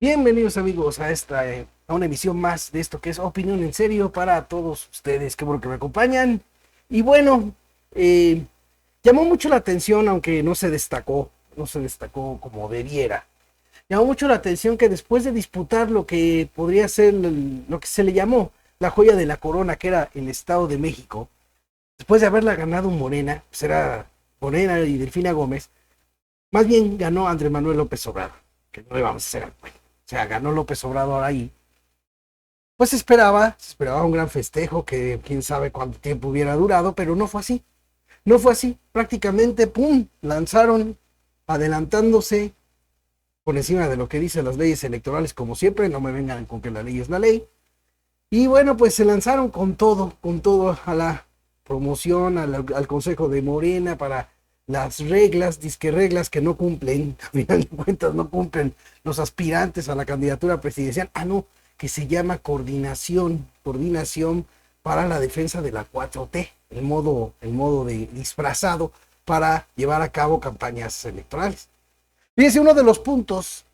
Bienvenidos amigos a una emisión más de esto que es Opinión en Serio para todos ustedes. Qué bueno que me acompañan. Y bueno, eh, llamó mucho la atención, aunque no se destacó como debiera. Llamó mucho la atención que después de disputar lo que podría ser lo que se le llamó la joya de la corona, que era el Estado de México, después de haberla ganado Morena, pues era Morena y Delfina Gómez, más bien ganó Andrés Manuel López Obrador, que no le vamos a hacer al cuento. O sea, ganó López Obrador ahí. Pues se esperaba un gran festejo que quién sabe cuánto tiempo hubiera durado, pero no fue así. No fue así. Prácticamente, ¡pum!, lanzaron adelantándose por encima de lo que dicen las leyes electorales, como siempre. No me vengan con que la ley es la ley. Y bueno, pues se lanzaron con todo a la promoción, al Consejo de Morena para las reglas, disque reglas que no cumplen, a final de cuentas no cumplen los aspirantes a la candidatura presidencial. Ah, no, que se llama coordinación para la defensa de la 4T, el modo de disfrazado para llevar a cabo campañas electorales. Fíjense, uno de los puntos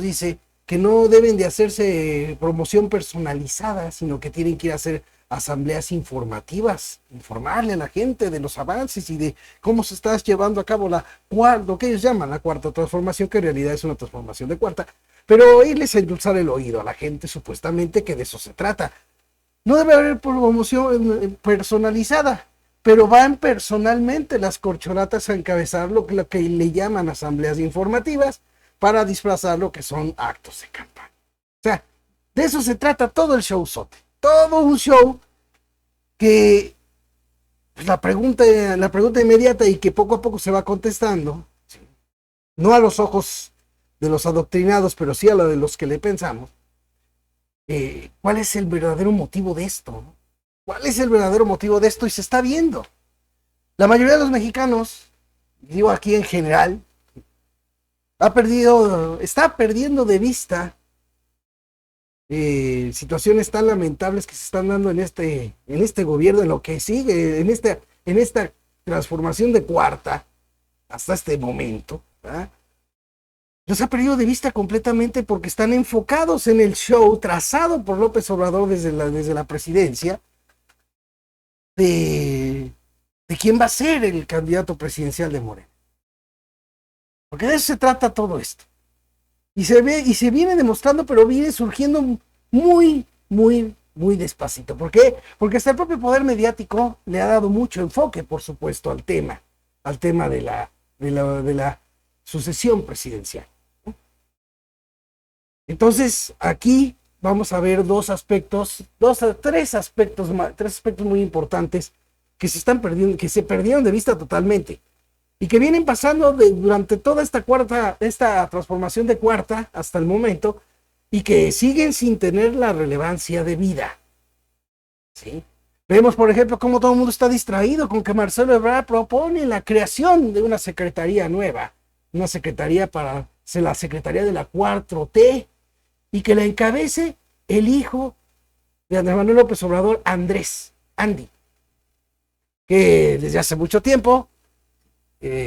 dice que no deben de hacerse promoción personalizada, sino que tienen que ir a hacer asambleas informativas, informarle a la gente de los avances y de cómo se está llevando a cabo lo que ellos llaman la cuarta transformación, que en realidad es una transformación de cuarta, pero irles a endulzar el oído a la gente, supuestamente que de eso se trata. No debe haber promoción personalizada, pero van personalmente las corcholatas a encabezar lo que le llaman asambleas informativas para disfrazar lo que son actos de campaña. O sea, de eso se trata todo el show sote. Todo un show que pues, la pregunta inmediata y que poco a poco se va contestando, no a los ojos de los adoctrinados, pero sí a la de los que le pensamos, ¿cuál es el verdadero motivo de esto? ¿Cuál es el verdadero motivo de esto? Y se está viendo. La mayoría de los mexicanos, digo aquí en general, está perdiendo de vista situaciones tan lamentables que se están dando en este gobierno, en lo que sigue, en esta transformación de cuarta hasta este momento. ¿Verdad? Los ha perdido de vista completamente porque están enfocados en el show trazado por López Obrador desde la presidencia de, de quién va a ser el candidato presidencial de Morena. Porque de eso se trata todo esto. Y se viene demostrando, pero viene surgiendo muy, muy, muy despacito. ¿Por qué? Porque hasta el propio poder mediático le ha dado mucho enfoque, por supuesto, al tema de la sucesión presidencial. Entonces, aquí vamos a ver tres aspectos muy importantes que se están perdiendo, que se perdieron de vista totalmente y que vienen pasando durante toda esta transformación de cuarta hasta el momento y que siguen sin tener la relevancia de vida. ¿Sí? Vemos, por ejemplo, cómo todo el mundo está distraído con que Marcelo Ebrard propone la creación de una secretaría nueva, una secretaría para ser la secretaría de la 4T y que la encabece el hijo de Andrés Manuel López Obrador, Andy, que desde hace mucho tiempo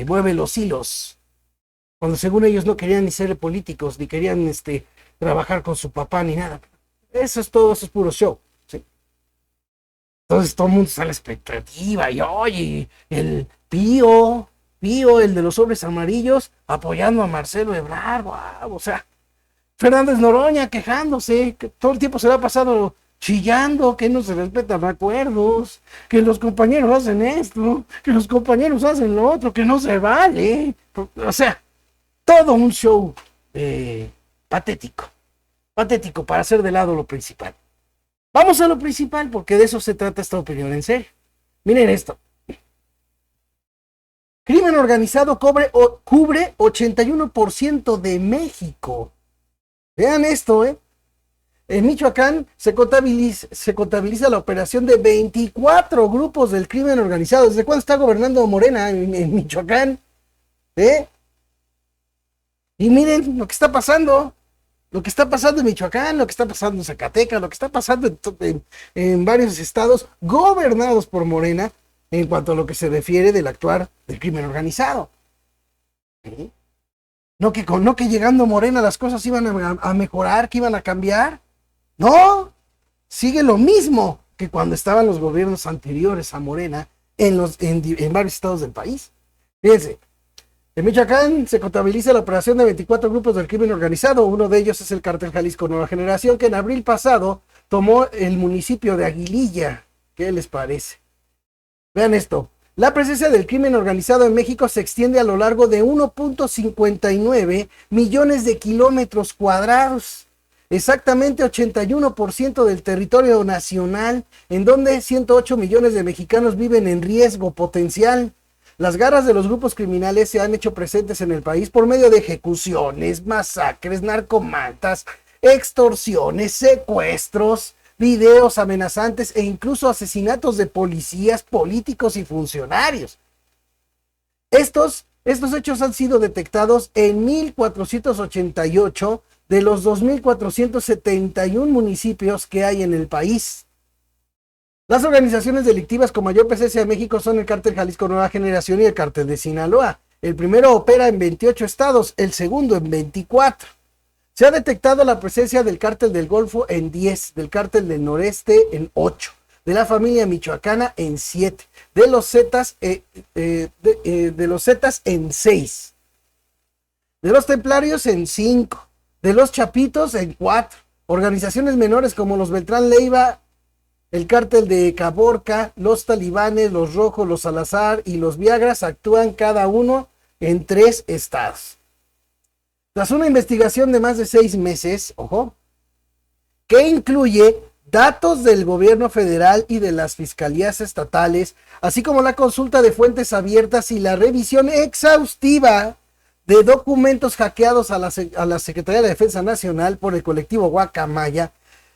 mueve los hilos, cuando según ellos no querían ni ser políticos, ni querían trabajar con su papá, ni nada. Eso es puro show. ¿Sí? Entonces todo el mundo está a la expectativa, y oye, el Pío, el de los sobres amarillos, apoyando a Marcelo Ebrard, wow, o sea, Fernández Noroña quejándose, que todo el tiempo se le ha pasado chillando, que no se respetan acuerdos, que los compañeros hacen esto, que los compañeros hacen lo otro, que no se vale. O sea, todo un show patético, patético para hacer de lado lo principal. Vamos a lo principal porque de eso se trata esta opinión en serio. Miren esto. Crimen organizado cubre 81% de México. Vean esto, ¿eh? En Michoacán se contabiliza la operación de 24 grupos del crimen organizado. ¿Desde cuándo está gobernando Morena en Michoacán? ¿Eh? Y miren lo que está pasando. Lo que está pasando en Michoacán, lo que está pasando en Zacatecas, lo que está pasando en varios estados gobernados por Morena en cuanto a lo que se refiere del actuar del crimen organizado. ¿Sí? No que llegando Morena las cosas iban a mejorar, que iban a cambiar. No, sigue lo mismo que cuando estaban los gobiernos anteriores a Morena en varios estados del país. Fíjense, en Michoacán se contabiliza la operación de 24 grupos del crimen organizado. Uno de ellos es el Cártel Jalisco Nueva Generación, que en abril pasado tomó el municipio de Aguililla. ¿Qué les parece? Vean esto. La presencia del crimen organizado en México se extiende a lo largo de 1.59 millones de kilómetros cuadrados. Exactamente 81% del territorio nacional, en donde 108 millones de mexicanos viven en riesgo potencial. Las garras de los grupos criminales se han hecho presentes en el país por medio de ejecuciones, masacres, narcomantas, extorsiones, secuestros, videos amenazantes e incluso asesinatos de policías, políticos y funcionarios. Estos hechos han sido detectados en 1.488 de los 2.471 municipios que hay en el país. Las organizaciones delictivas con mayor presencia en México son el Cártel Jalisco Nueva Generación y el Cártel de Sinaloa. El primero opera en 28 estados, el segundo en 24. Se ha detectado la presencia del Cártel del Golfo en 10, del Cártel del Noreste en 8, de la familia michoacana en 7, de los Zetas en 6, de los Templarios en 5, de los Chapitos en 4, organizaciones menores como los Beltrán Leiva, el Cártel de Caborca, los Talibanes, los Rojos, los Salazar y los Viagras actúan cada uno en 3 estados. Tras una investigación de más de 6 meses, ojo, que incluye datos del gobierno federal y de las fiscalías estatales, así como la consulta de fuentes abiertas y la revisión exhaustiva de documentos hackeados a la Secretaría de Defensa Nacional por el colectivo Guacamaya,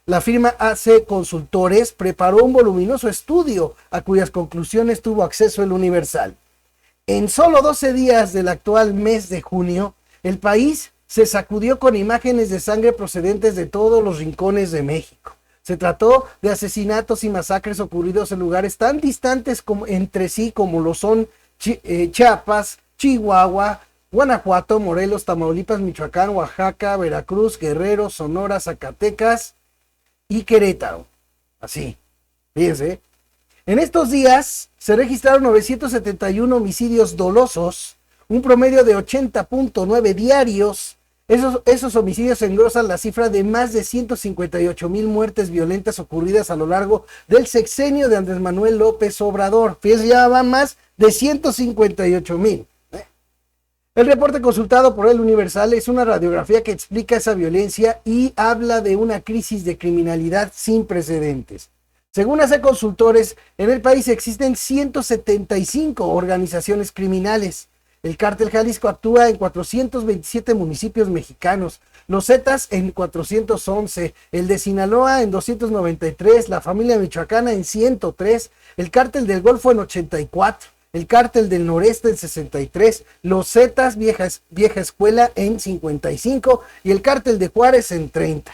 la firma AC Consultores preparó un voluminoso estudio a cuyas conclusiones tuvo acceso el Universal. En solo 12 días del actual mes de junio, el país se sacudió con imágenes de sangre procedentes de todos los rincones de México. Se trató de asesinatos y masacres ocurridos en lugares tan distantes entre sí como lo son Chiapas, Chihuahua, Guanajuato, Morelos, Tamaulipas, Michoacán, Oaxaca, Veracruz, Guerrero, Sonora, Zacatecas y Querétaro. Así, fíjense. En estos días se registraron 971 homicidios dolosos, un promedio de 80.9 diarios. Esos homicidios engrosan la cifra de más de 158,000 muertes violentas ocurridas a lo largo del sexenio de Andrés Manuel López Obrador. Fíjense, ya van más de 158,000. El reporte consultado por el Universal es una radiografía que explica esa violencia y habla de una crisis de criminalidad sin precedentes. Según AC Consultores, en el país existen 175 organizaciones criminales. El Cártel Jalisco actúa en 427 municipios mexicanos, los Zetas en 411, el de Sinaloa en 293, la familia michoacana en 103, el Cártel del Golfo en 84, el Cártel del Noreste en 63, los Zetas vieja escuela en 55 y el Cártel de Juárez en 30.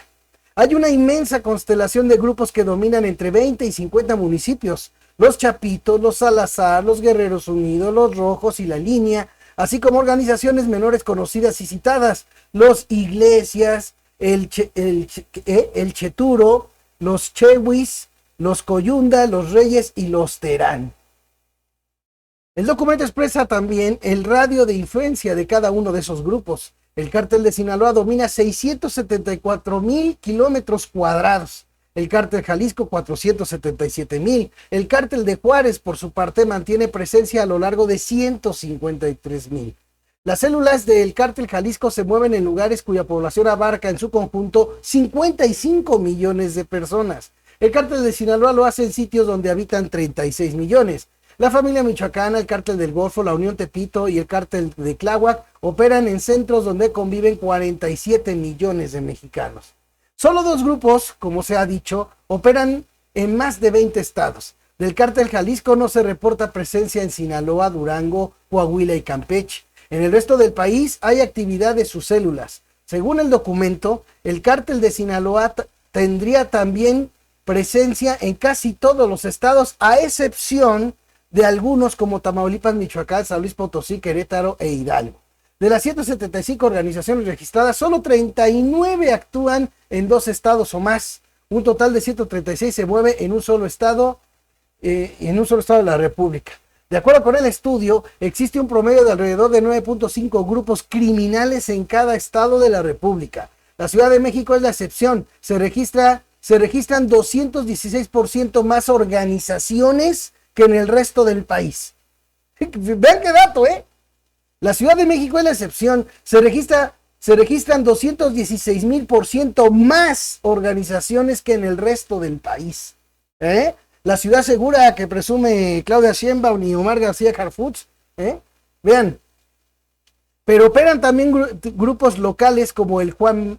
Hay una inmensa constelación de grupos que dominan entre 20 y 50 municipios. Los Chapitos, los Salazar, los Guerreros Unidos, los Rojos y la Línea, así como organizaciones menores conocidas y citadas, los Iglesias, el Cheturo, los Chewis, los Coyunda, los Reyes y los Terán. El documento expresa también el radio de influencia de cada uno de esos grupos. El Cártel de Sinaloa domina 674,000 kilómetros cuadrados. El Cártel Jalisco 477,000. El Cártel de Juárez, por su parte, mantiene presencia a lo largo de 153,000. Las células del Cártel Jalisco se mueven en lugares cuya población abarca en su conjunto 55 millones de personas. El Cártel de Sinaloa lo hace en sitios donde habitan 36 millones. La familia michoacana, el Cártel del Golfo, la Unión Tepito y el Cártel de Tláhuac operan en centros donde conviven 47 millones de mexicanos. Solo 2 grupos, como se ha dicho, operan en más de 20 estados. Del Cártel Jalisco no se reporta presencia en Sinaloa, Durango, Coahuila y Campeche. En el resto del país hay actividad de sus células. Según el documento, el Cártel de Sinaloa tendría también presencia en casi todos los estados, a excepción de algunos como Tamaulipas, Michoacán, San Luis Potosí, Querétaro e Hidalgo. De las 175 organizaciones registradas, solo 39 actúan en 2 estados o más. Un total de 136 se mueve en un solo estado, de la República. De acuerdo con el estudio, existe un promedio de alrededor de 9.5 grupos criminales en cada estado de la República. La Ciudad de México es la excepción. Se registran 216% más organizaciones que en el resto del país. Vean qué dato, ¿eh? La Ciudad de México es la excepción. Se registran 216,000% más organizaciones que en el resto del país. La ciudad segura que presume Claudia Sheinbaum y Omar García Harfuch. Vean. Pero operan también grupos locales como el Juan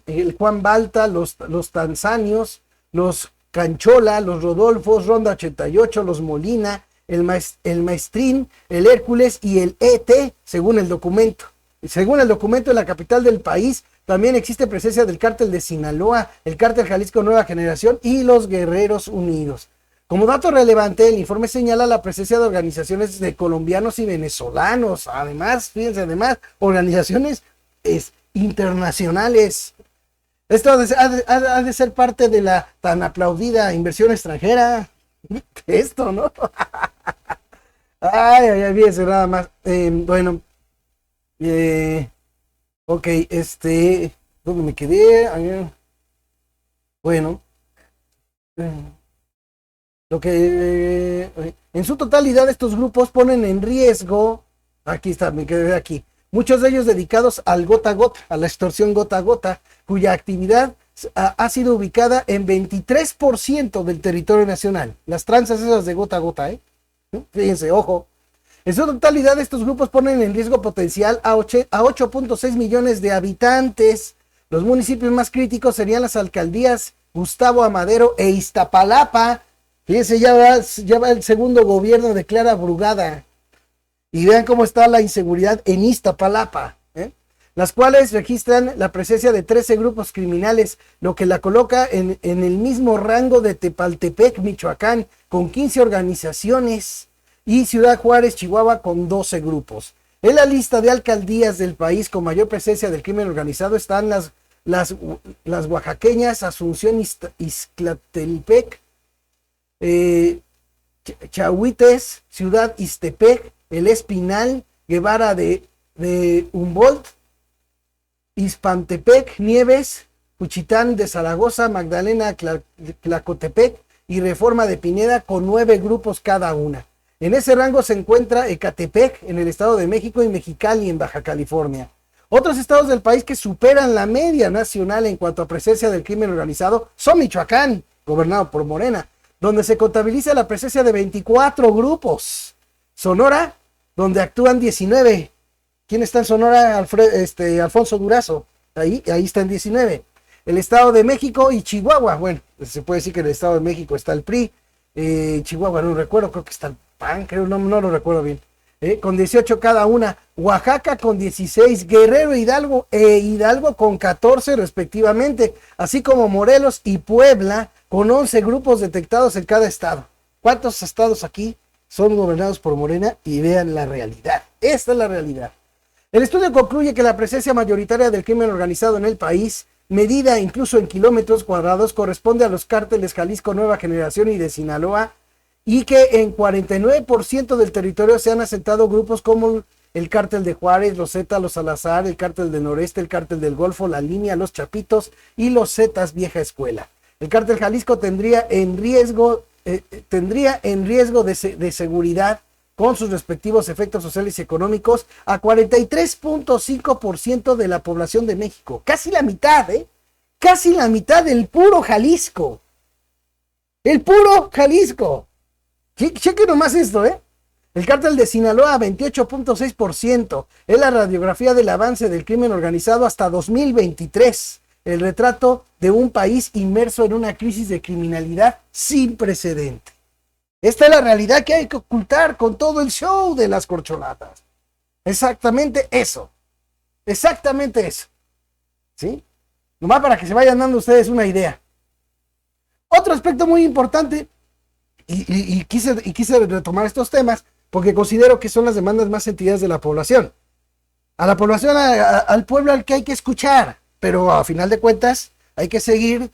Balta, los Tanzanios, los Canchola, los Rodolfos, Ronda 88, los Molina, el Maestrín, el Hércules y el ET, según el documento. Según el documento, en la capital del país también existe presencia del cártel de Sinaloa, el cártel Jalisco Nueva Generación y los Guerreros Unidos. Como dato relevante, el informe señala la presencia de organizaciones de colombianos y venezolanos. Además, fíjense, organizaciones internacionales. Esto ha de ser parte de la tan aplaudida inversión extranjera. Esto, ¿no? Ay, fíjense nada más. Bueno. Ok, ¿dónde me quedé? Bueno. En su totalidad estos grupos ponen en riesgo, aquí está, me quedé aquí, muchos de ellos dedicados al gota a gota, a la extorsión gota a gota, cuya actividad ha sido ubicada en 23% del territorio nacional. Las tranzas esas de gota a gota, fíjense, ojo. En su totalidad estos grupos ponen en riesgo potencial a 8.6 millones de habitantes. Los municipios más críticos serían las alcaldías Gustavo Amadero e Iztapalapa. Fíjense, ya va el segundo gobierno de Clara Brugada. Y vean cómo está la inseguridad en Iztapalapa, las cuales registran la presencia de 13 grupos criminales, lo que la coloca en el mismo rango de Tepaltepec, Michoacán, con 15 organizaciones, y Ciudad Juárez, Chihuahua, con 12 grupos. En la lista de alcaldías del país con mayor presencia del crimen organizado están las oaxaqueñas Asunción, Ixtlatelpec, Chahuites, Ciudad Ixtepec, El Espinal, Guevara de Humboldt, Ispantepec, Nieves, Juchitán de Zaragoza, Magdalena, Tlacotepec y Reforma de Pineda, con 9 grupos cada una. En ese rango se encuentra Ecatepec en el Estado de México y Mexicali en Baja California. Otros estados del país que superan la media nacional en cuanto a presencia del crimen organizado son Michoacán, gobernado por Morena, donde se contabiliza la presencia de 24 grupos. Sonora, donde actúan 19. ¿Quién está en Sonora? Alfonso Durazo. Ahí están 19. El Estado de México y Chihuahua. Bueno, se puede decir que en el Estado de México está el PRI. Chihuahua no recuerdo, creo que está el PAN, creo, no lo recuerdo bien. Con 18 cada una. Oaxaca con 16. Guerrero Hidalgo con 14 respectivamente. Así como Morelos y Puebla con 11 grupos detectados en cada estado. ¿Cuántos estados aquí son gobernados por Morena? Y vean la realidad. Esta es la realidad. El estudio concluye que la presencia mayoritaria del crimen organizado en el país, medida incluso en kilómetros cuadrados, corresponde a los cárteles Jalisco Nueva Generación y de Sinaloa, y que en 49% del territorio se han asentado grupos como el cártel de Juárez, los Zetas, los Salazar, el cártel del Noreste, el cártel del Golfo, la Línea, los Chapitos y los Zetas Vieja Escuela. El cártel Jalisco tendría en riesgo de seguridad, con sus respectivos efectos sociales y económicos, a 43.5% de la población de México. Casi la mitad, casi la mitad del puro Jalisco. El puro Jalisco. Cheque nomás esto, El cártel de Sinaloa, 28.6%. Es la radiografía del avance del crimen organizado hasta 2023. El retrato de un país inmerso en una crisis de criminalidad sin precedente. Esta es la realidad que hay que ocultar con todo el show de las corcholatas. Exactamente eso. Exactamente eso. ¿Sí? Nomás para que se vayan dando ustedes una idea. Otro aspecto muy importante, y quise retomar estos temas, porque considero que son las demandas más sentidas de la población. A la población, al pueblo al que hay que escuchar, pero a final de cuentas hay que seguir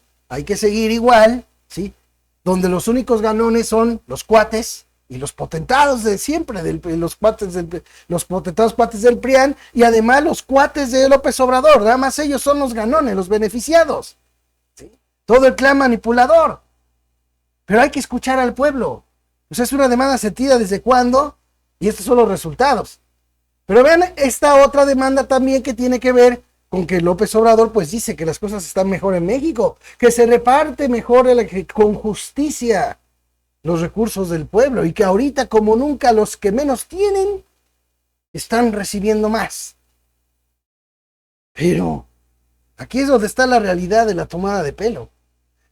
igual, ¿sí? Donde los únicos ganones son los cuates y los potentados de siempre, los potentados cuates del PRIAN y además los cuates de López Obrador, nada más ellos son los ganones, los beneficiados, ¿sí? Todo el clan manipulador. Pero hay que escuchar al pueblo. Pues es una demanda sentida desde cuándo y estos son los resultados. Pero vean esta otra demanda también que tiene que ver con que López Obrador pues dice que las cosas están mejor en México, que se reparte mejor con justicia los recursos del pueblo y que ahorita como nunca los que menos tienen están recibiendo más. Pero aquí es donde está la realidad de la tomada de pelo.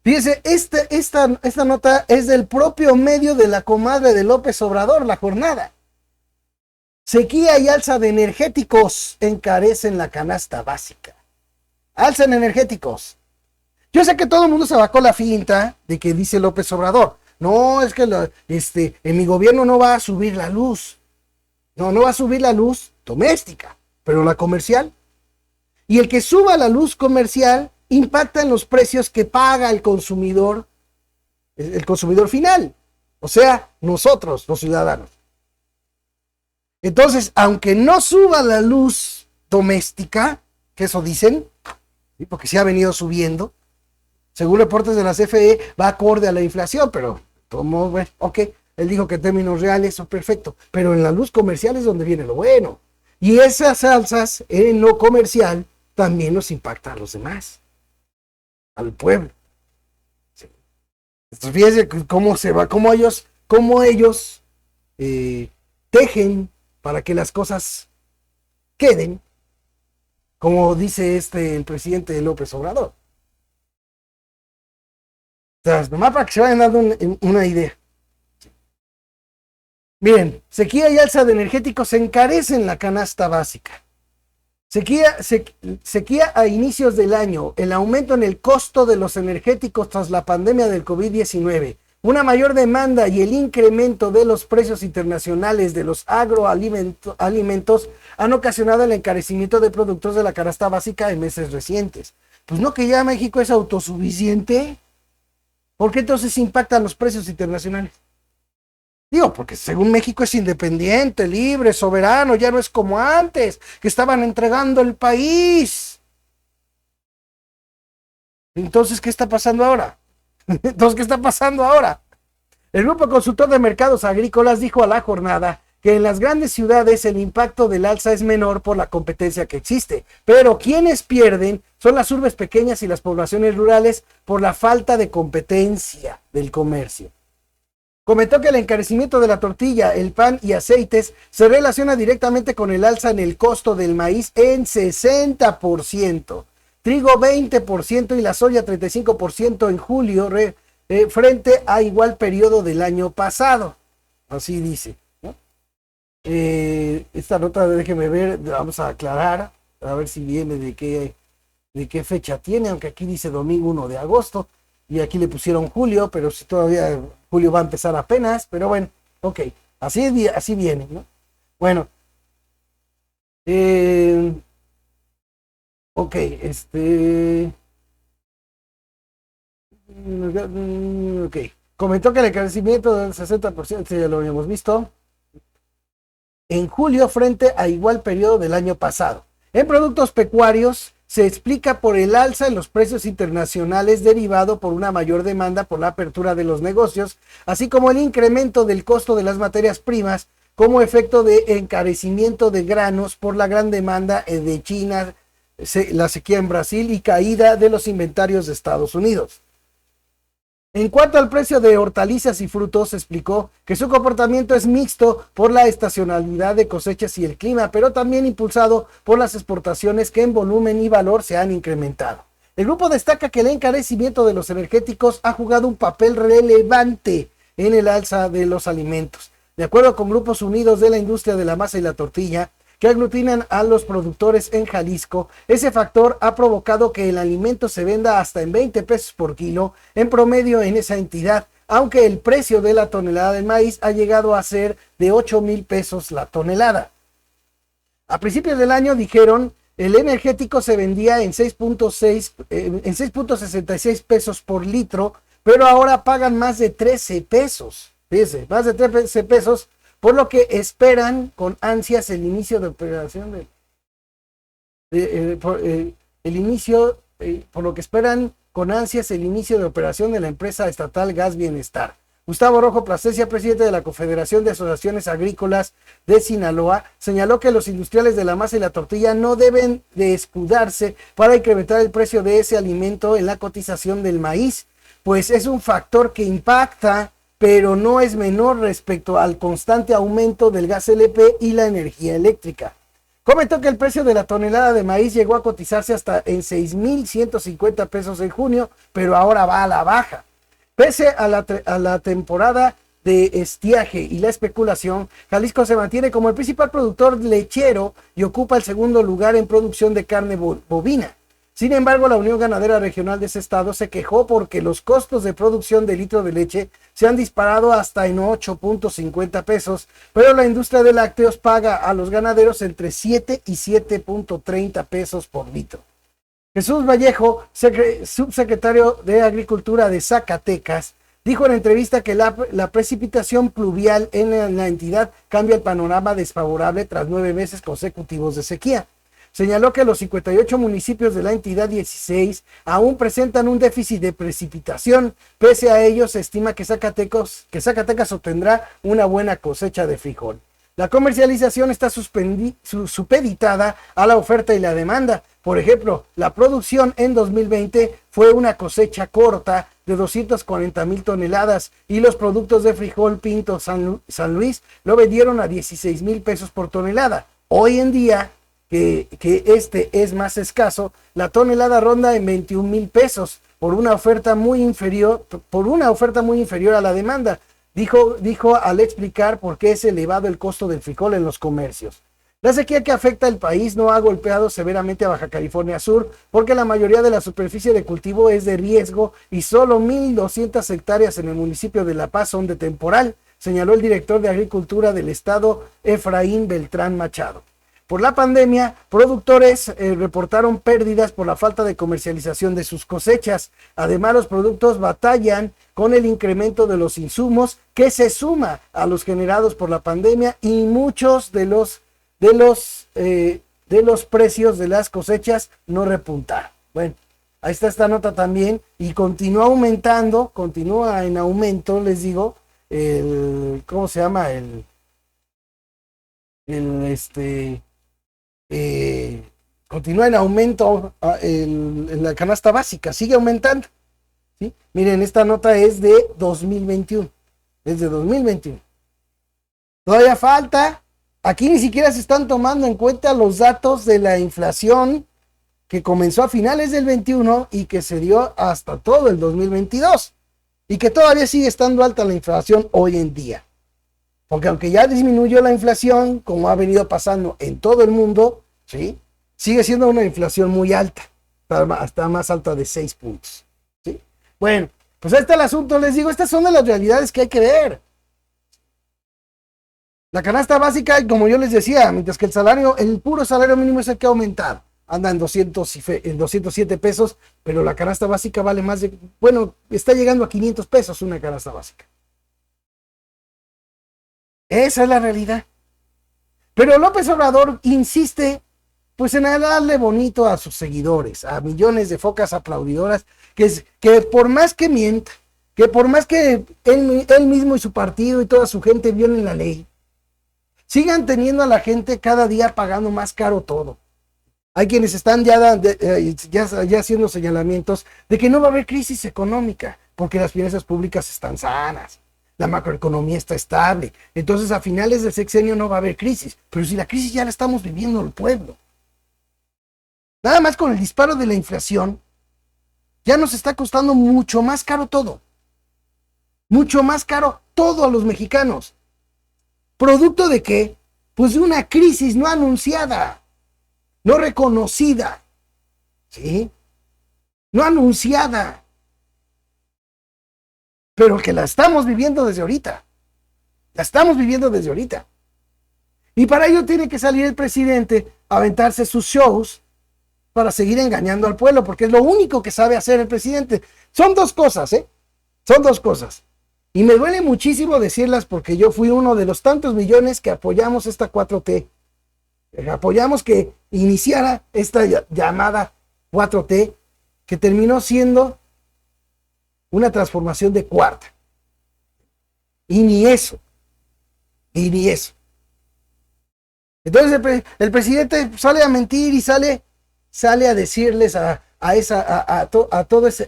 Fíjese, esta nota es del propio medio de la comadre de López Obrador, La Jornada. Sequía y alza de energéticos encarecen la canasta básica. Alza en energéticos. Yo sé que todo el mundo se va con la finta de que dice López Obrador. No, es que en mi gobierno no va a subir la luz. No va a subir la luz doméstica, pero la comercial. Y el que suba la luz comercial impacta en los precios que paga el consumidor final. O sea, nosotros, los ciudadanos. Entonces, aunque no suba la luz doméstica, que eso dicen, ¿sí? Porque se ha venido subiendo, según reportes de la CFE, va acorde a la inflación, pero como, bueno, ok, él dijo que en términos reales son perfecto, pero en la luz comercial es donde viene lo bueno. Y esas alzas en lo comercial también nos impactan a los demás, al pueblo. Sí. Entonces, fíjense cómo se va, cómo ellos tejen para que las cosas queden, como dice el presidente López Obrador. O sea, nomás para que se vayan dando una idea. Miren, sequía y alza de energéticos encarecen la canasta básica. Sequía a inicios del año, el aumento en el costo de los energéticos tras la pandemia del COVID-19, una mayor demanda y el incremento de los precios internacionales de los agroalimentos han ocasionado el encarecimiento de productos de la canasta básica en meses recientes. Pues no, que ya México es autosuficiente. ¿Por qué entonces impactan los precios internacionales? Digo, porque según México es independiente, libre, soberano, ya no es como antes, que estaban entregando el país. Entonces, ¿qué está pasando ahora? El Grupo Consultor de Mercados Agrícolas dijo a La Jornada que en las grandes ciudades el impacto del alza es menor por la competencia que existe, pero quienes pierden son las urbes pequeñas y las poblaciones rurales por la falta de competencia del comercio. Comentó que el encarecimiento de la tortilla, el pan y aceites se relaciona directamente con el alza en el costo del maíz en 60%, trigo 20% y la soya 35% en julio frente a igual periodo del año pasado. Así dice, ¿no? Esta nota, déjeme ver, vamos a aclarar, a ver si viene de qué fecha tiene, aunque aquí dice domingo 1 de agosto. Y aquí le pusieron julio, pero si todavía julio va a empezar apenas, pero bueno, ok, así viene, ¿no? Bueno, ok, ok, comentó que el encarecimiento del 60%, ya lo habíamos visto, en julio frente a igual periodo del año pasado. En productos pecuarios, se explica por el alza en los precios internacionales derivado por una mayor demanda por la apertura de los negocios, así como el incremento del costo de las materias primas como efecto de encarecimiento de granos por la gran demanda de China, la sequía en Brasil y caída de los inventarios de Estados Unidos. En cuanto al precio de hortalizas y frutos, explicó que su comportamiento es mixto por la estacionalidad de cosechas y el clima, pero también impulsado por las exportaciones que en volumen y valor se han incrementado. El grupo destaca que el encarecimiento de los energéticos ha jugado un papel relevante en el alza de los alimentos. De acuerdo con Grupos Unidos de la Industria de la Masa y la Tortilla, que aglutinan a los productores en Jalisco, ese factor ha provocado que el alimento se venda hasta en 20 pesos por kilo en promedio en esa entidad, aunque el precio de la tonelada de maíz ha llegado a ser de 8,000 pesos la tonelada. A principios del año dijeron, el energético se vendía en 6.66 pesos por litro, pero ahora pagan más de 13 pesos. Fíjense, más de 13 pesos, por lo que esperan con ansias el inicio de operación por lo que esperan con ansias el inicio de operación de la empresa estatal Gas Bienestar. Gustavo Rojo Plasencia, presidente de la Confederación de Asociaciones Agrícolas de Sinaloa, señaló que los industriales de la masa y la tortilla no deben de escudarse para incrementar el precio de ese alimento en la cotización del maíz, pues es un factor que impacta, pero no es menor respecto al constante aumento del gas LP y la energía eléctrica. Comentó que el precio de la tonelada de maíz llegó a cotizarse hasta en 6,150 pesos en junio, pero ahora va a la baja. Pese a la temporada de estiaje y la especulación, Jalisco se mantiene como el principal productor lechero y ocupa el segundo lugar en producción de carne bovina. Sin embargo, la Unión Ganadera Regional de ese estado se quejó porque los costos de producción de litro de leche se han disparado hasta en 8.50 pesos, pero la industria de lácteos paga a los ganaderos entre 7 y 7.30 pesos por litro. Jesús Vallejo, subsecretario de Agricultura de Zacatecas, dijo en entrevista que la precipitación pluvial en la entidad cambia el panorama desfavorable tras 9 meses consecutivos de sequía. Señaló que los 58 municipios de la entidad 16 aún presentan un déficit de precipitación. Pese a ello, se estima que Zacatecas obtendrá una buena cosecha de frijol. La comercialización está supeditada a la oferta y la demanda. Por ejemplo, la producción en 2020 fue una cosecha corta de 240,000 toneladas y los productos de frijol Pinto San Luis lo vendieron a 16,000 pesos por tonelada. Hoy en día, que este es más escaso, la tonelada ronda en 21,000 pesos por una oferta muy inferior a la demanda. Dijo al explicar por qué es elevado el costo del frijol en los comercios. La sequía que afecta al país no ha golpeado severamente a Baja California Sur porque la mayoría de la superficie de cultivo es de riesgo y solo 1,200 hectáreas en el municipio de La Paz son de temporal, señaló el director de Agricultura del estado, Efraín Beltrán Machado. Por la pandemia, productores reportaron pérdidas por la falta de comercialización de sus cosechas. Además, los productos batallan con el incremento de los insumos que se suma a los generados por la pandemia y muchos de los precios de las cosechas no repuntaron. Bueno, ahí está esta nota también y continúa en aumento, les digo, ¿cómo se llama? Continúa en aumento en la canasta básica, sigue aumentando, ¿sí? Miren, esta nota es de 2021, Todavía falta, aquí ni siquiera se están tomando en cuenta los datos de la inflación que comenzó a finales del 21 y que se dio hasta todo el 2022 y que todavía sigue estando alta la inflación hoy en día. Porque aunque ya disminuyó la inflación, como ha venido pasando en todo el mundo, ¿sí?, sigue siendo una inflación muy alta, hasta más alta de 6 puntos. ¿Sí? Bueno, pues ahí está el asunto, les digo, estas son de las realidades que hay que ver. La canasta básica, como yo les decía, mientras que el puro salario mínimo es el que ha aumentado, anda en 207 pesos, pero la canasta básica vale más de, está llegando a 500 pesos una canasta básica. Esa es la realidad. Pero López Obrador insiste pues en darle bonito a sus seguidores, a millones de focas aplaudidoras, que por más que mienta, que por más que él mismo y su partido y toda su gente violen la ley, sigan teniendo a la gente cada día pagando más caro todo. Hay quienes están ya haciendo señalamientos de que no va a haber crisis económica, porque las finanzas públicas están sanas. La macroeconomía está estable. Entonces, a finales del sexenio no va a haber crisis. Pero si la crisis ya la estamos viviendo el pueblo. Nada más con el disparo de la inflación, ya nos está costando mucho más caro todo. Mucho más caro todo a los mexicanos. ¿Producto de qué? Pues de una crisis no anunciada, no reconocida, ¿sí? No anunciada. Pero que la estamos viviendo desde ahorita. Y para ello tiene que salir el presidente a aventarse sus shows para seguir engañando al pueblo, porque es lo único que sabe hacer el presidente. Son dos cosas, ¿eh? Son dos cosas. Y me duele muchísimo decirlas porque yo fui uno de los tantos millones que apoyamos esta 4T. Apoyamos que iniciara esta llamada 4T, que terminó siendo una transformación de cuarta. Y ni eso. Entonces el presidente sale a mentir y sale a decirles a todos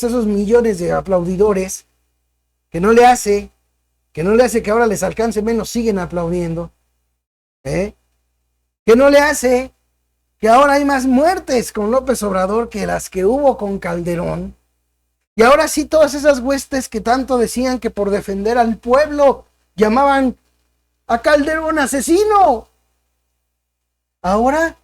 esos millones de aplaudidores que no le hace que ahora les alcance menos, siguen aplaudiendo, que no le hace que ahora hay más muertes con López Obrador que las que hubo con Calderón. Y ahora sí, todas esas huestes que tanto decían que por defender al pueblo llamaban a Calderón asesino. Ahora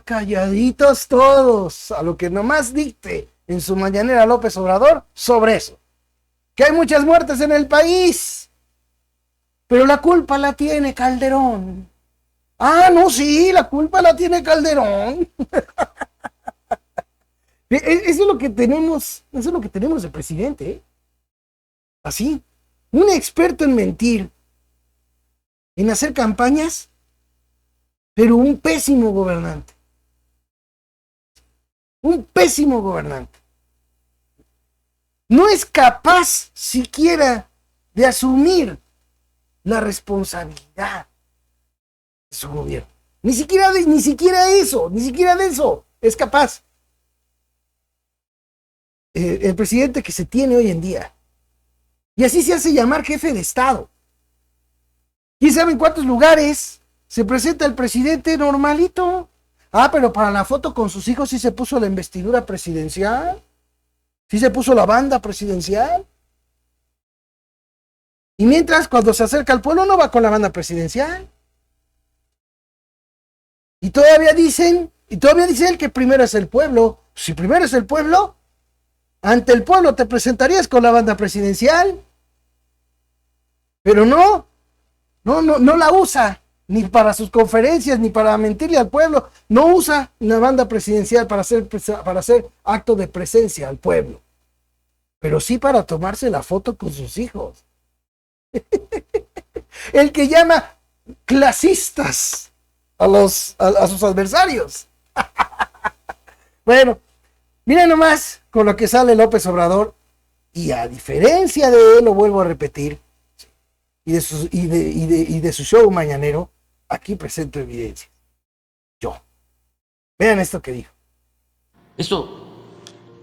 calladitos todos, a lo que nomás dicte en su mañanera López Obrador sobre eso. Que hay muchas muertes en el país, pero la culpa la tiene Calderón. Ah, no, sí, la culpa la tiene Calderón. Eso es lo que tenemos de presidente, ¿eh? Así, un experto en mentir, en hacer campañas, pero un pésimo gobernante. Un pésimo gobernante. No es capaz siquiera de asumir la responsabilidad de su gobierno. Ni siquiera de eso es capaz. El presidente que se tiene hoy en día. Y así se hace llamar jefe de Estado. ¿Quién sabe en cuántos lugares se presenta el presidente normalito? Ah, pero para la foto con sus hijos sí se puso la investidura presidencial. Sí se puso la banda presidencial. Y mientras, cuando se acerca al pueblo, no va con la banda presidencial. Y todavía dice él que primero es el pueblo. Si primero es el pueblo, ante el pueblo te presentarías con la banda presidencial. Pero no la usa, ni para sus conferencias, ni para mentirle al pueblo. No usa la banda presidencial para hacer acto de presencia al pueblo. Pero sí para tomarse la foto con sus hijos. El que llama clasistas a sus adversarios. Bueno, miren nomás con lo que sale López Obrador, y a diferencia de él, lo vuelvo a repetir, y de su show mañanero, aquí presento evidencia. Yo. Vean esto que dijo. Esto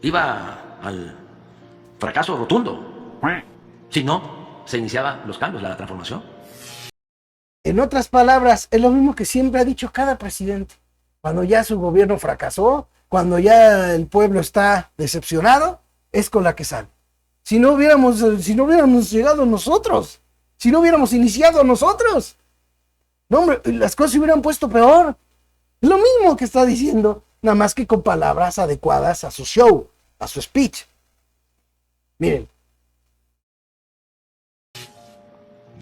iba al fracaso rotundo. Si no, se iniciaban los cambios, la transformación. En otras palabras, es lo mismo que siempre ha dicho cada presidente. Cuando ya su gobierno fracasó, cuando ya el pueblo está decepcionado, es con la que sale. Si no hubiéramos llegado nosotros, si no hubiéramos iniciado nosotros, no, hombre, las cosas se hubieran puesto peor. Es lo mismo que está diciendo, nada más que con palabras adecuadas a su show, a su speech. Miren.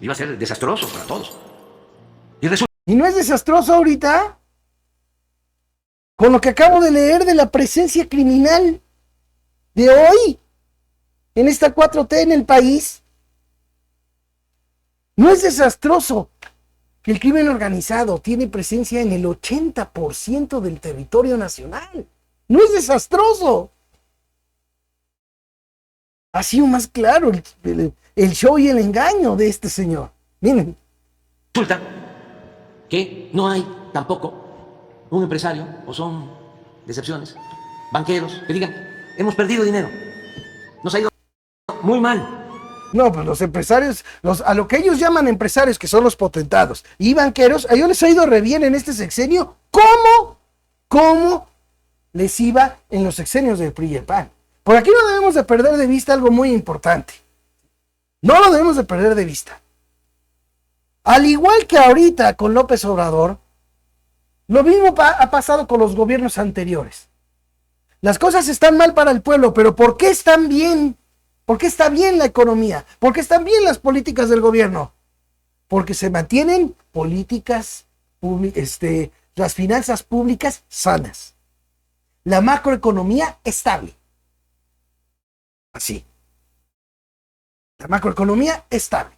Iba a ser desastroso para todos. ¿Y no es desastroso ahorita? Con lo que acabo de leer de la presencia criminal de hoy en esta 4T en el país. ¿No es desastroso que el crimen organizado tiene presencia en el 80% del territorio nacional? ¿No es desastroso? Ha sido más claro el show y el engaño de este señor. Miren. Resulta que no hay tampoco un empresario, o son decepciones, banqueros, que digan, hemos perdido dinero, nos ha ido muy mal. No, pues los empresarios, a lo que ellos llaman empresarios, que son los potentados, y banqueros, a ellos les ha ido re bien en este sexenio. ¿Cómo les iba en los sexenios del PRI y el PAN? Por aquí no debemos de perder de vista algo muy importante. No lo debemos de perder de vista. Al igual que ahorita con López Obrador, lo mismo ha pasado con los gobiernos anteriores. Las cosas están mal para el pueblo, pero ¿por qué están bien? ¿Por qué está bien la economía? ¿Por qué están bien las políticas del gobierno? porque se mantienen políticas, las finanzas públicas sanas, la macroeconomía estable. Así. La macroeconomía estable.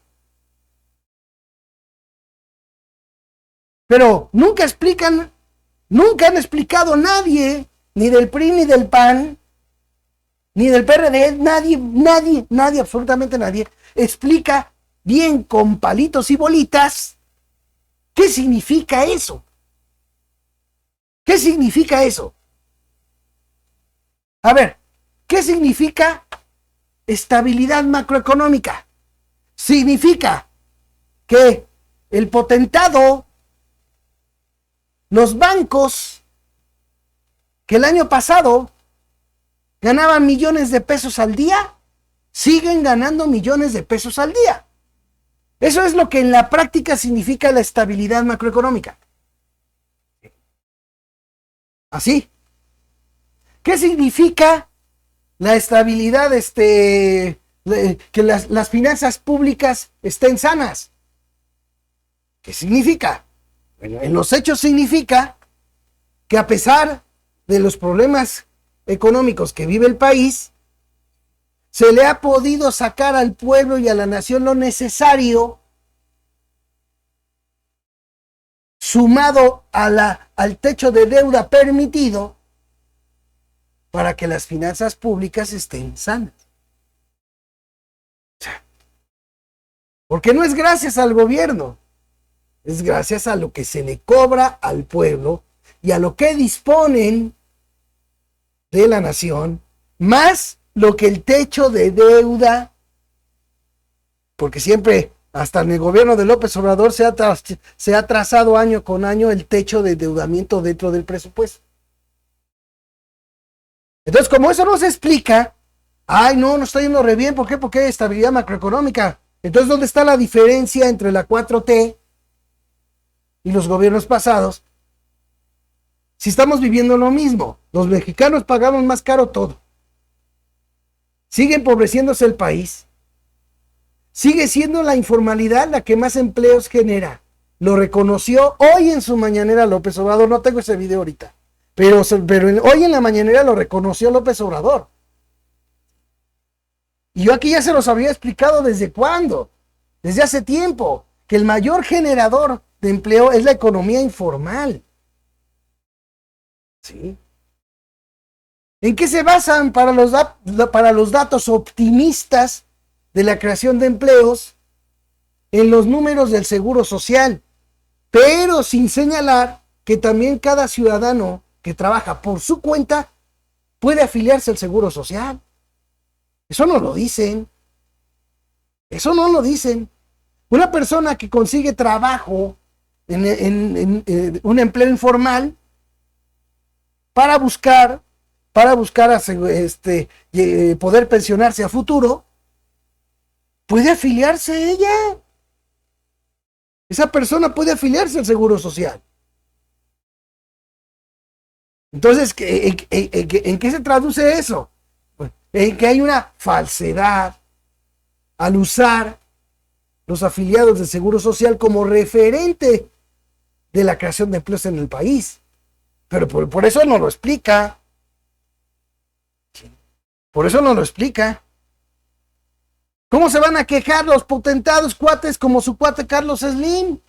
Pero nunca han explicado nadie, ni del PRI, ni del PAN, ni del PRD, nadie, absolutamente nadie, explica bien con palitos y bolitas qué significa eso. ¿Qué significa eso? A ver, ¿qué significa estabilidad macroeconómica? Significa que el potentado, los bancos que el año pasado ganaban millones de pesos al día, siguen ganando millones de pesos al día. Eso es lo que en la práctica significa la estabilidad macroeconómica. Así. ¿Qué significa la estabilidad, que las finanzas públicas estén sanas? ¿Qué significa? Bueno, en los hechos significa que a pesar de los problemas económicos que vive el país, se le ha podido sacar al pueblo y a la nación lo necesario, sumado al techo de deuda permitido, para que las finanzas públicas estén sanas. Porque no es gracias al gobierno, es gracias a lo que se le cobra al pueblo y a lo que disponen de la nación, más lo que el techo de deuda, porque siempre, hasta en el gobierno de López Obrador, se ha trazado año con año el techo de endeudamiento dentro del presupuesto. Entonces, como eso no se explica, no está yendo re bien, ¿por qué? Porque hay estabilidad macroeconómica. Entonces, ¿dónde está la diferencia entre la 4T y los gobiernos pasados? Si estamos viviendo lo mismo, los mexicanos pagamos más caro todo. Sigue empobreciéndose el país. Sigue siendo la informalidad la que más empleos genera. Lo reconoció hoy en su mañanera López Obrador. No tengo ese video ahorita. Pero hoy en la mañanera lo reconoció López Obrador. Y yo aquí ya se los había explicado desde cuándo. Desde hace tiempo. Que el mayor generador de empleo es la economía informal. ¿Sí? ¿En qué se basan para los datos optimistas de la creación de empleos? En los números del Seguro Social, pero sin señalar que también cada ciudadano que trabaja por su cuenta puede afiliarse al Seguro Social. Eso no lo dicen. Eso no lo dicen. Una persona que consigue trabajo en un empleo informal para buscar poder pensionarse a futuro, puede afiliarse ella. Esa persona puede afiliarse al Seguro Social. Entonces, ¿en qué se traduce eso? Pues, en que hay una falsedad al usar los afiliados del Seguro Social como referente de la creación de empleos en el país. Pero por eso no lo explica. Por eso no lo explica. ¿Cómo se van a quejar los potentados cuates como su cuate Carlos Slim?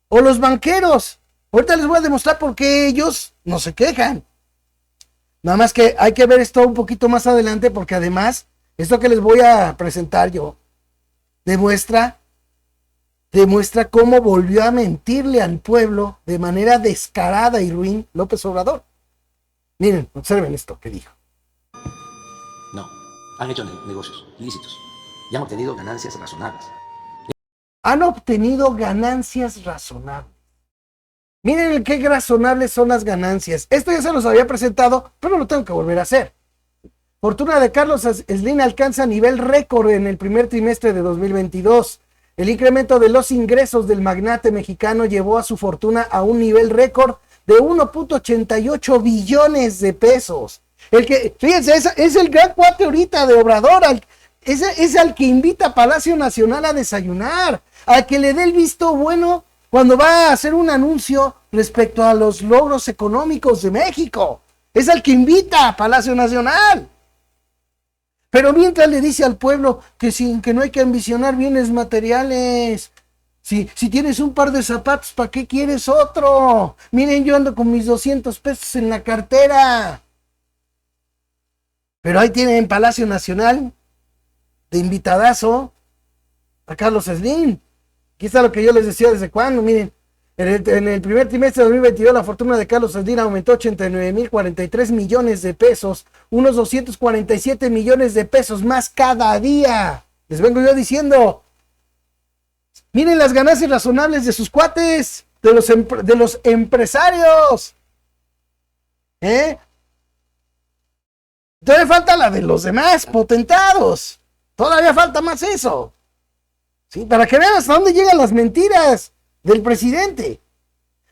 O los banqueros. Ahorita les voy a demostrar por qué ellos no se quejan. Nada más que hay que ver esto un poquito más adelante, porque además, esto que les voy a presentar yo, demuestra cómo volvió a mentirle al pueblo de manera descarada y ruin López Obrador. Miren, observen esto que dijo. No, han hecho negocios ilícitos y han obtenido ganancias razonables. Han obtenido ganancias razonables. Miren qué razonables son las ganancias. Esto ya se los había presentado, pero lo tengo que volver a hacer. Fortuna de Carlos Slim alcanza nivel récord en el primer trimestre de 2022. El incremento de los ingresos del magnate mexicano llevó a su fortuna a un nivel récord de 1.88 billones de pesos. Fíjense, es el gran cuate ahorita de Obrador, es al que invita a Palacio Nacional a desayunar, al que le dé el visto bueno cuando va a hacer un anuncio respecto a los logros económicos de México. Es al que invita a Palacio Nacional. Pero mientras le dice al pueblo que no hay que ambicionar bienes materiales. Si tienes un par de zapatos, ¿para qué quieres otro? Miren, yo ando con mis 200 pesos en la cartera. Pero ahí tienen en Palacio Nacional de invitadazo a Carlos Slim. Aquí está lo que yo les decía desde cuando. Miren, en el primer trimestre de 2022 la fortuna de Carlos Slim aumentó 89,043 millones de pesos, unos 247 millones de pesos más cada día. Les vengo yo diciendo. Miren las ganancias razonables de sus cuates, de los empresarios. Todavía falta la de los demás potentados. Todavía falta más eso. ¿Sí? Para que vean hasta dónde llegan las mentiras del presidente.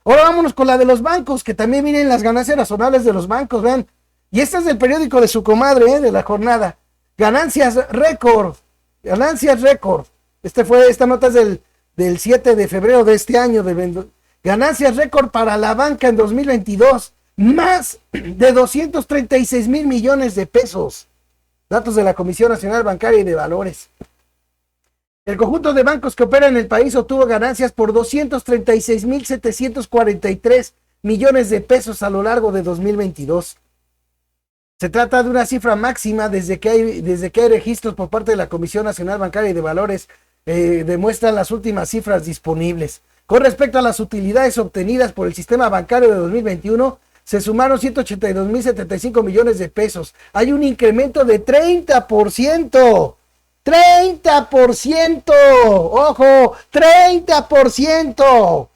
Ahora vámonos con la de los bancos, que también miren las ganancias razonables de los bancos, vean. Y esta es del periódico de su comadre, de la jornada. Ganancias récord. Ganancias récord. Esta nota es del 7 de febrero de este año. Ganancias récord para la banca en 2022. Más de 236 mil millones de pesos. Datos de la Comisión Nacional Bancaria y de Valores. El conjunto de bancos que opera en el país obtuvo ganancias por 236,743 millones de pesos a lo largo de 2022. Se trata de una cifra máxima desde que hay registros por parte de la Comisión Nacional Bancaria y de Valores. Demuestran las últimas cifras disponibles. Con respecto a las utilidades obtenidas por el sistema bancario de 2021, se sumaron 182,075 millones de pesos. Hay un incremento de 30%. 30%. Ojo, 30%.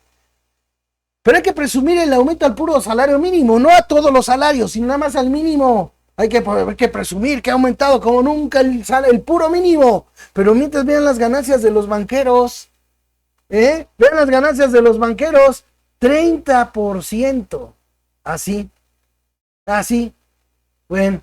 Pero hay que presumir el aumento al puro salario mínimo, no a todos los salarios, sino nada más al mínimo. Hay que presumir que ha aumentado como nunca el puro mínimo. Pero mientras vean las ganancias de los banqueros, vean las ganancias de los banqueros, 30%. Así. Bueno.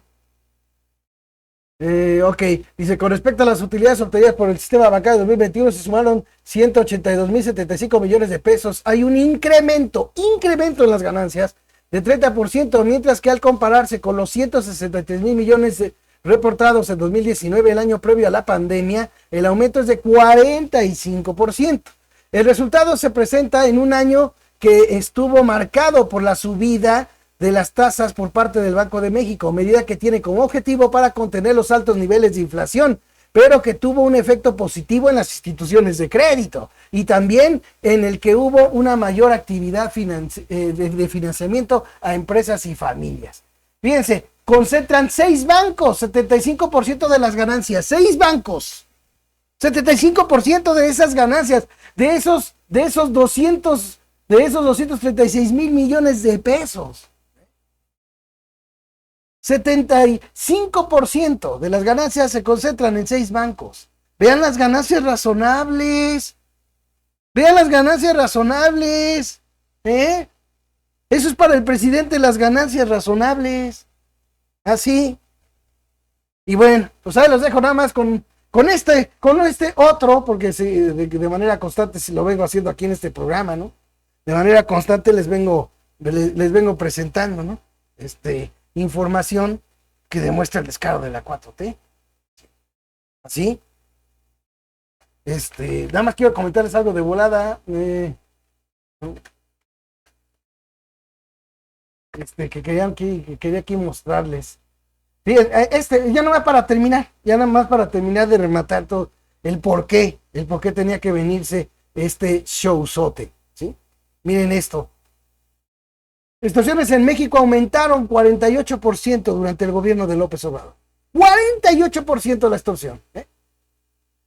Ok, dice, con respecto a las utilidades obtenidas por el sistema bancario de 2021 se sumaron 182,075 millones de pesos. Hay un incremento en las ganancias de 30%, mientras que al compararse con los 163,000 millones reportados en 2019, el año previo a la pandemia, el aumento es de 45%. El resultado se presenta en un año que estuvo marcado por la subida de las tasas por parte del Banco de México, medida que tiene como objetivo para contener los altos niveles de inflación, pero que tuvo un efecto positivo en las instituciones de crédito y también en el que hubo una mayor actividad de financiamiento a empresas y familias. Fíjense, concentran 6 bancos, 75% de las ganancias, 6 bancos, 75% de esas ganancias, de esos 236 mil millones de pesos. 75% de las ganancias se concentran en 6 bancos. Vean las ganancias razonables. Eso es para el presidente, las ganancias razonables. Así. Y bueno, pues ahí los dejo nada más con este otro, porque de manera constante si lo vengo haciendo aquí en este programa, ¿no? De manera constante les vengo presentando, ¿no? Información que demuestra el descaro de la 4T. Así. Nada más quiero comentarles algo de volada. Que quería aquí mostrarles. Fíjense, ya no va para terminar, ya nada más para terminar de rematar todo el por qué tenía que venirse este showzote, ¿sí? Miren esto. Extorsiones en México aumentaron 48% durante el gobierno de López Obrador. 48% la extorsión.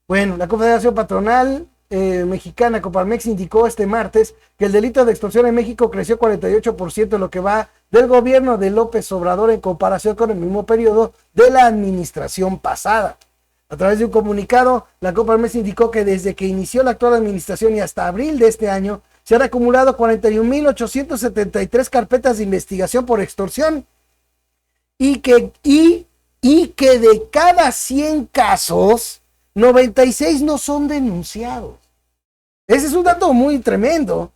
Bueno, la Confederación Patronal Mexicana, Coparmex, indicó este martes que el delito de extorsión en México creció 48% en lo que va del gobierno de López Obrador en comparación con el mismo periodo de la administración pasada. A través de un comunicado, la Coparmex indicó que desde que inició la actual administración y hasta abril de este año, se han acumulado 41,873 carpetas de investigación por extorsión y y que de cada 100 casos, 96 no son denunciados. Ese es un dato muy tremendo,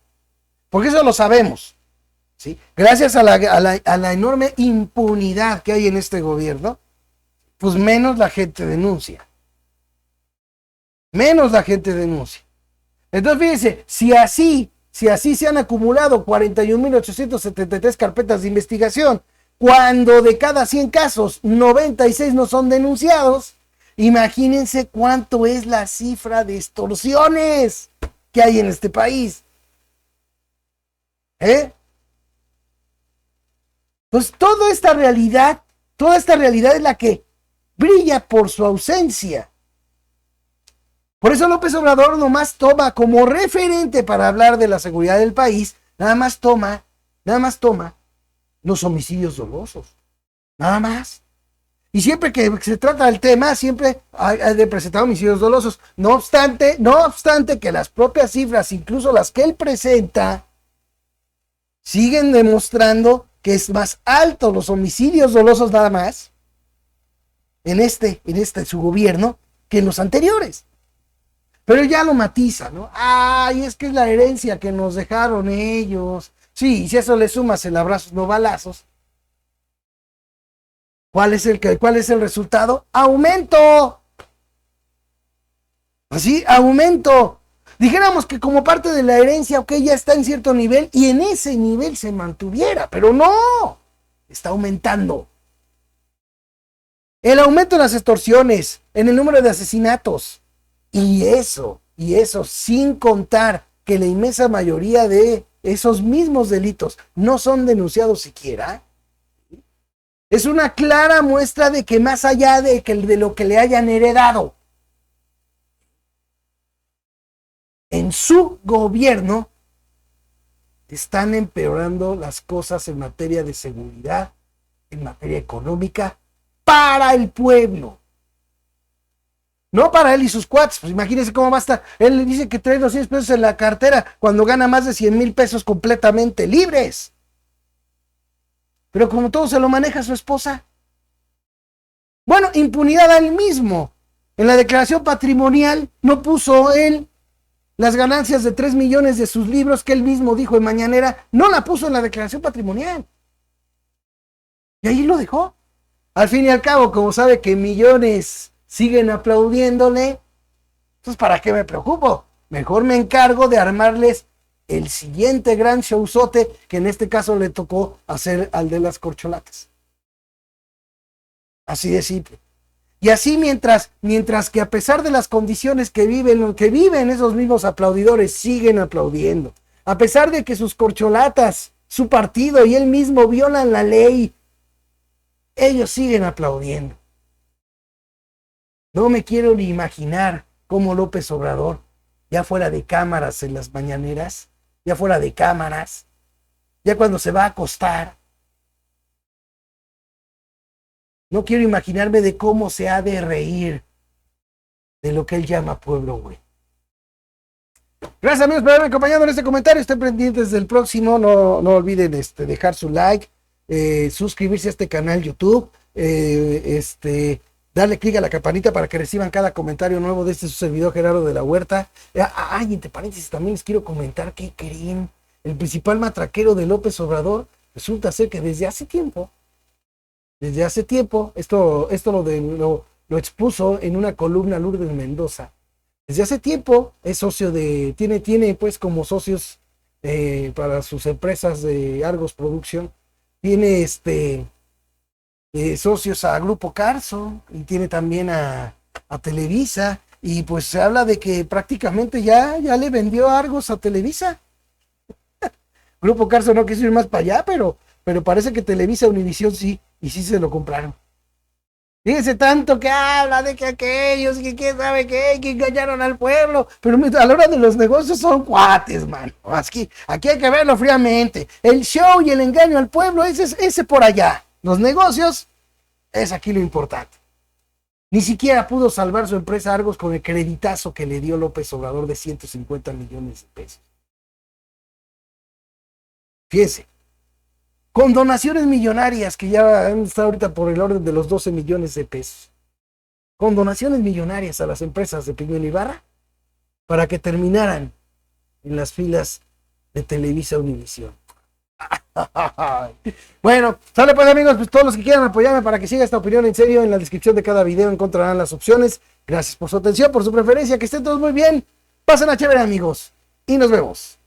porque eso lo sabemos, ¿sí? Gracias a la enorme impunidad que hay en este gobierno, pues menos la gente denuncia. Menos la gente denuncia. Entonces, fíjense, si así se han acumulado 41.873 carpetas de investigación, cuando de cada 100 casos, 96 no son denunciados, imagínense cuánto es la cifra de extorsiones que hay en este país. Pues toda esta realidad es la que brilla por su ausencia. Por eso López Obrador nomás toma como referente para hablar de la seguridad del país, nada más toma los homicidios dolosos. Nada más. Y siempre que se trata del tema, siempre hay de presentar homicidios dolosos. No obstante que las propias cifras, incluso las que él presenta, siguen demostrando que es más alto los homicidios dolosos nada más en su gobierno que en los anteriores. Pero ya lo matiza, ¿no? Ay, es que es la herencia que nos dejaron ellos. Sí, y si eso le sumas el abrazos no balazos, ¿cuál es el resultado? ¡Aumento! Así, aumento. Dijéramos que como parte de la herencia, ok, ya está en cierto nivel y en ese nivel se mantuviera, pero no, está aumentando. El aumento en las extorsiones, en el número de asesinatos, y eso sin contar que la inmensa mayoría de esos mismos delitos no son denunciados siquiera, es una clara muestra de que más allá de lo que le hayan heredado, en su gobierno están empeorando las cosas en materia de seguridad, en materia económica, para el pueblo. No para él y sus cuates, pues imagínense cómo va a estar. Él le dice que trae 200 pesos en la cartera cuando gana más de 100,000 pesos completamente libres. Pero como todo se lo maneja su esposa. Bueno, impunidad a él mismo. En la declaración patrimonial no puso él las ganancias de 3 millones de sus libros que él mismo dijo en Mañanera, no la puso en la declaración patrimonial. Y ahí lo dejó. Al fin y al cabo, como sabe que millones siguen aplaudiéndole, entonces ¿para qué me preocupo? Mejor me encargo de armarles el siguiente gran showzote, que en este caso le tocó hacer al de las corcholatas. Así de simple. Y así mientras que a pesar de las condiciones que viven esos mismos aplaudidores, siguen aplaudiendo. A pesar de que sus corcholatas, su partido y él mismo violan la ley, ellos siguen aplaudiendo. No me quiero ni imaginar cómo López Obrador, ya fuera de cámaras en las mañaneras, ya fuera de cámaras, ya cuando se va a acostar, no quiero imaginarme de cómo se ha de reír de lo que él llama pueblo, güey. Gracias amigos por haberme acompañado en este comentario. Estén pendientes del próximo. No olviden dejar su like, suscribirse a este canal YouTube, darle clic a la campanita para que reciban cada comentario nuevo de su servidor Gerardo de la Huerta. Entre paréntesis también les quiero comentar que creen. El principal matraquero de López Obrador resulta ser que desde hace tiempo, esto lo expuso en una columna Lourdes Mendoza. Desde hace tiempo es socio tiene pues como socios para sus empresas de Argos Producción, tiene socios a Grupo Carso y tiene también a Televisa, y pues se habla de que prácticamente ya le vendió Argos a Televisa. Grupo Carso no quiso ir más para allá, pero parece que Televisa, Univisión sí, y sí se lo compraron. Fíjense tanto que habla de que aquellos, que quién sabe qué, que engañaron al pueblo, pero a la hora de los negocios son cuates, mano. Aquí hay que verlo fríamente. El show y el engaño al pueblo, ese por allá. Los negocios, es aquí lo importante. Ni siquiera pudo salvar su empresa Argos con el creditazo que le dio López Obrador de 150 millones de pesos. Fíjense. con donaciones millonarias que ya han estado ahorita por el orden de los 12 millones de pesos. Con donaciones millonarias a las empresas de Peñuelo Ibarra para que terminaran en las filas de Televisa Univisión. Bueno, sale pues amigos, pues todos los que quieran apoyarme para que siga esta opinión en serio, en la descripción de cada video encontrarán las opciones. Gracias por su atención, por su preferencia, que estén todos muy bien, pasen a chévere amigos y nos vemos.